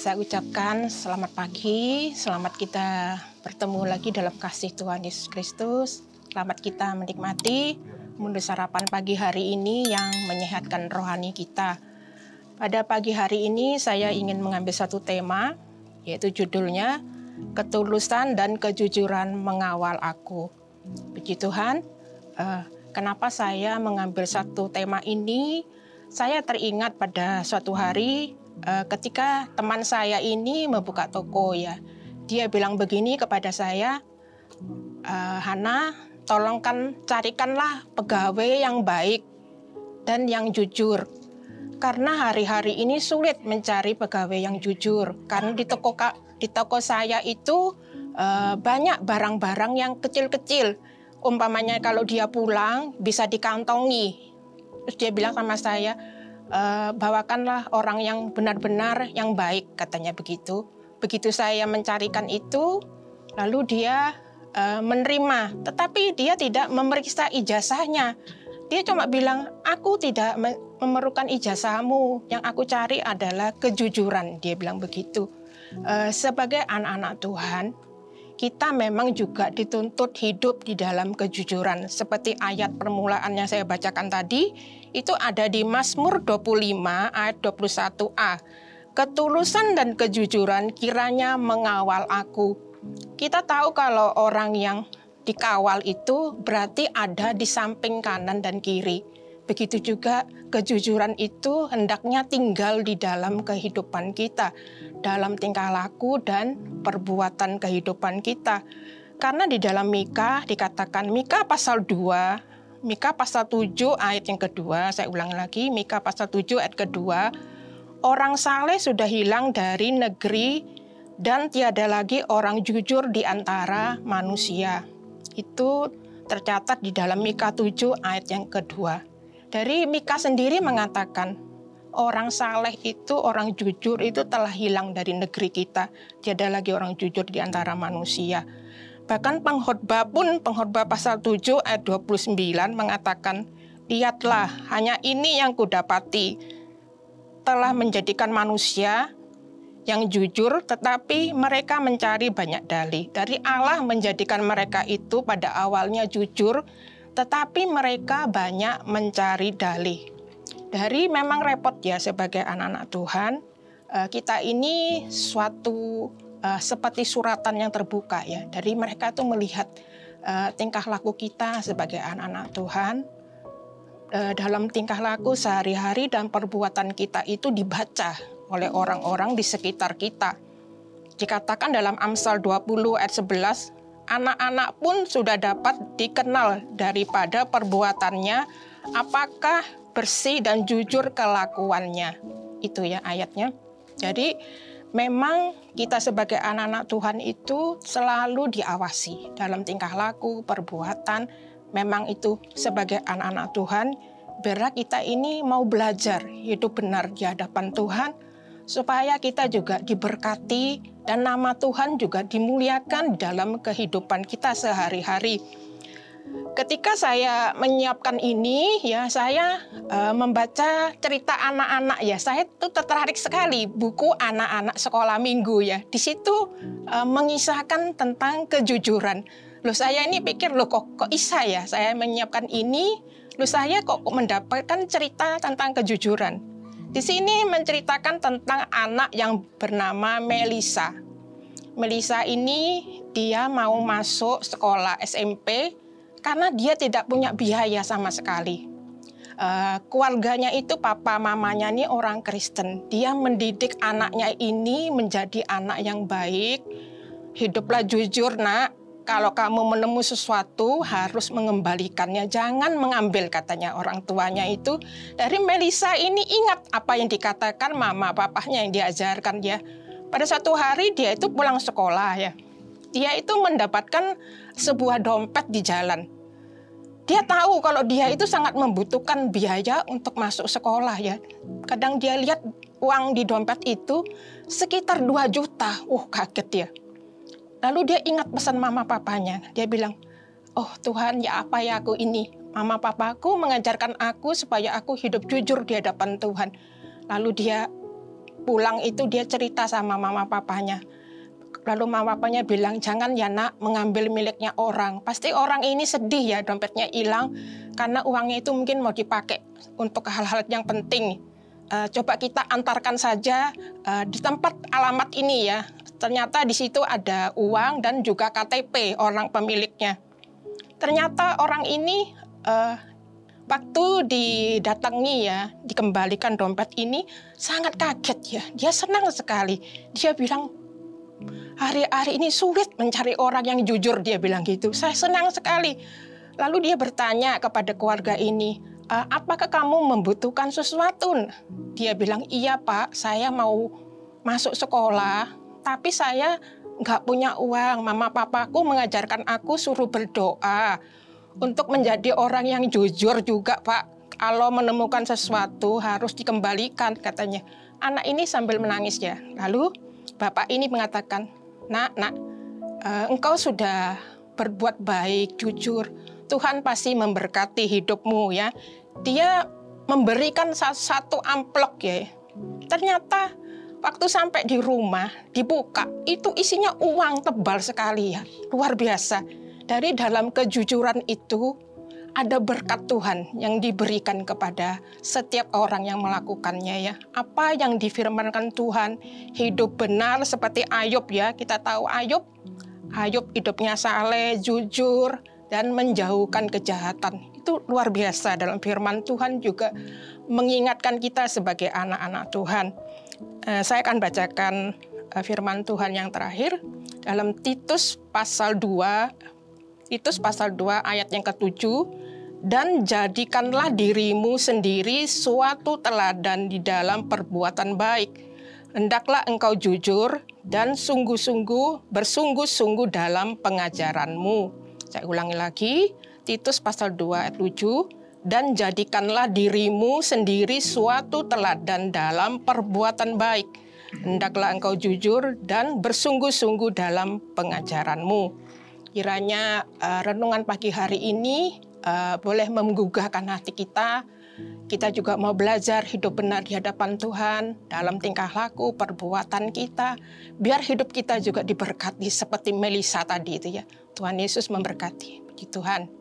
saya ucapkan selamat pagi, selamat kita bertemu lagi dalam kasih Tuhan Yesus Kristus. Selamat kita menikmati menu sarapan pagi hari ini yang menyehatkan rohani kita. Pada pagi hari ini saya ingin mengambil satu tema, yaitu judulnya Ketulusan dan Kejujuran Mengawal Aku. Puji Tuhan, kenapa saya mengambil satu tema ini? Saya teringat pada suatu hari ketika teman saya ini membuka toko ya. Dia bilang begini kepada saya, Hana, carikanlah pegawai yang baik dan yang jujur. Karena hari-hari ini sulit mencari pegawai yang jujur. Karena di toko saya itu banyak barang-barang yang kecil-kecil. Umpamanya kalau dia pulang bisa dikantongi. Terus dia bilang sama saya, bawakanlah orang yang benar-benar yang baik, katanya begitu. Begitu saya mencarikan itu, lalu dia menerima, tetapi dia tidak memeriksa ijazahnya. Dia cuma bilang, aku tidak memerlukan ijazahmu, yang aku cari adalah kejujuran, dia bilang begitu. Sebagai anak-anak Tuhan, kita memang juga dituntut hidup di dalam kejujuran. Seperti ayat permulaan yang saya bacakan tadi, itu ada di Mazmur 25 ayat 21a. Ketulusan dan kejujuran kiranya mengawal aku. Kita tahu kalau orang yang dikawal itu berarti ada di samping kanan dan kiri. Begitu juga kejujuran itu hendaknya tinggal di dalam kehidupan kita, dalam tingkah laku dan perbuatan kehidupan kita. Karena di dalam Mika dikatakan, Mika pasal 2, Mika pasal 7 ayat yang kedua, saya ulang lagi, Mika pasal 7 ayat kedua, orang saleh sudah hilang dari negeri dan tiada lagi orang jujur di antara manusia. Itu tercatat di dalam Mika 7 ayat yang kedua. Dari Mika sendiri mengatakan, orang saleh itu, orang jujur itu telah hilang dari negeri kita. Tiada lagi orang jujur di antara manusia. Bahkan pengkhotbah pasal 7 ayat 29 mengatakan, lihatlah, hanya ini yang kudapati, telah menjadikan manusia yang jujur, tetapi mereka mencari banyak dalih. Dari Allah menjadikan mereka itu pada awalnya jujur, tetapi mereka banyak mencari dalih. Dari memang repot ya sebagai anak-anak Tuhan, kita ini suatu seperti suratan yang terbuka ya. Dari mereka itu melihat tingkah laku kita sebagai anak-anak Tuhan. Dalam tingkah laku sehari-hari dan perbuatan kita itu dibaca oleh orang-orang di sekitar kita. Dikatakan dalam Amsal 20 ayat 11, anak-anak pun sudah dapat dikenal daripada perbuatannya, apakah bersih dan jujur kelakuannya. Itu ya ayatnya. Jadi memang kita sebagai anak-anak Tuhan itu selalu diawasi dalam tingkah laku, perbuatan. Memang itu sebagai anak-anak Tuhan, biarlah kita ini mau belajar hidup benar di hadapan Tuhan, supaya kita juga diberkati dan nama Tuhan juga dimuliakan dalam kehidupan kita sehari-hari. Ketika saya menyiapkan ini, ya saya membaca cerita anak-anak ya. Saya tuh tertarik sekali buku anak-anak sekolah minggu ya. Di situ mengisahkan tentang kejujuran. Loh saya ini pikir loh kok bisa ya saya menyiapkan ini. Loh saya kok mendapatkan cerita tentang kejujuran. Di sini menceritakan tentang anak yang bernama Melisa. Melisa ini dia mau masuk sekolah SMP karena dia tidak punya biaya sama sekali. Keluarganya itu papa mamanya ini orang Kristen. Dia mendidik anaknya ini menjadi anak yang baik. Hiduplah jujur nak. Kalau kamu menemui sesuatu harus mengembalikannya, jangan mengambil, katanya orang tuanya itu. Dari Melisa ini ingat apa yang dikatakan mama papahnya yang diajarkan dia. Pada suatu hari dia itu pulang sekolah ya. Dia itu mendapatkan sebuah dompet di jalan. Dia tahu kalau dia itu sangat membutuhkan biaya untuk masuk sekolah ya. Kadang dia lihat uang di dompet itu sekitar 2 juta. Kaget dia. Lalu dia ingat pesan mama papanya. Dia bilang, oh Tuhan ya apa ya aku ini. Mama papaku mengajarkan aku supaya aku hidup jujur di hadapan Tuhan. Lalu dia pulang itu dia cerita sama mama papanya. Lalu mama papanya bilang, jangan ya nak mengambil miliknya orang. Pasti orang ini sedih ya dompetnya hilang karena uangnya itu mungkin mau dipakai untuk hal-hal yang penting. Coba kita antarkan saja di tempat alamat ini ya. Ternyata di situ ada uang dan juga KTP orang pemiliknya. Ternyata orang ini waktu didatangi ya, dikembalikan dompet ini sangat kaget ya. Dia senang sekali. Dia bilang, hari-hari ini sulit mencari orang yang jujur, dia bilang gitu. Saya senang sekali. Lalu dia bertanya kepada keluarga ini, apakah kamu membutuhkan sesuatu? Dia bilang, iya Pak, saya mau masuk sekolah, tapi saya nggak punya uang. Mama papaku mengajarkan aku suruh berdoa untuk menjadi orang yang jujur juga Pak. Kalau menemukan sesuatu harus dikembalikan katanya. Anak ini sambil menangis ya. Lalu bapak ini mengatakan, nak, engkau sudah berbuat baik, jujur. Tuhan pasti memberkati hidupmu ya. Dia memberikan satu amplop ya. Ternyata waktu sampai di rumah, dibuka, itu isinya uang tebal sekali ya. Luar biasa. Dari dalam kejujuran itu, ada berkat Tuhan yang diberikan kepada setiap orang yang melakukannya ya. Apa yang difirmankan Tuhan, hidup benar seperti Ayub ya. Kita tahu Ayub hidupnya saleh, jujur, dan menjauhkan kejahatan. Itu luar biasa dalam firman Tuhan juga mengingatkan kita sebagai anak-anak Tuhan. Saya akan bacakan firman Tuhan yang terakhir dalam Titus pasal 2 ayat yang ke-7. Dan jadikanlah dirimu sendiri suatu teladan di dalam perbuatan baik. Hendaklah engkau jujur dan bersungguh-sungguh dalam pengajaranmu. Saya ulangi lagi, Titus pasal 2 ayat 7. Dan jadikanlah dirimu sendiri suatu teladan dalam perbuatan baik. Hendaklah engkau jujur dan bersungguh-sungguh dalam pengajaranmu. Kiranya renungan pagi hari ini boleh menggugahkan hati kita. Kita juga mau belajar hidup benar di hadapan Tuhan dalam tingkah laku, perbuatan kita. Biar hidup kita juga diberkati seperti Melisa tadi itu ya. Tuhan Yesus memberkati. Puji Tuhan.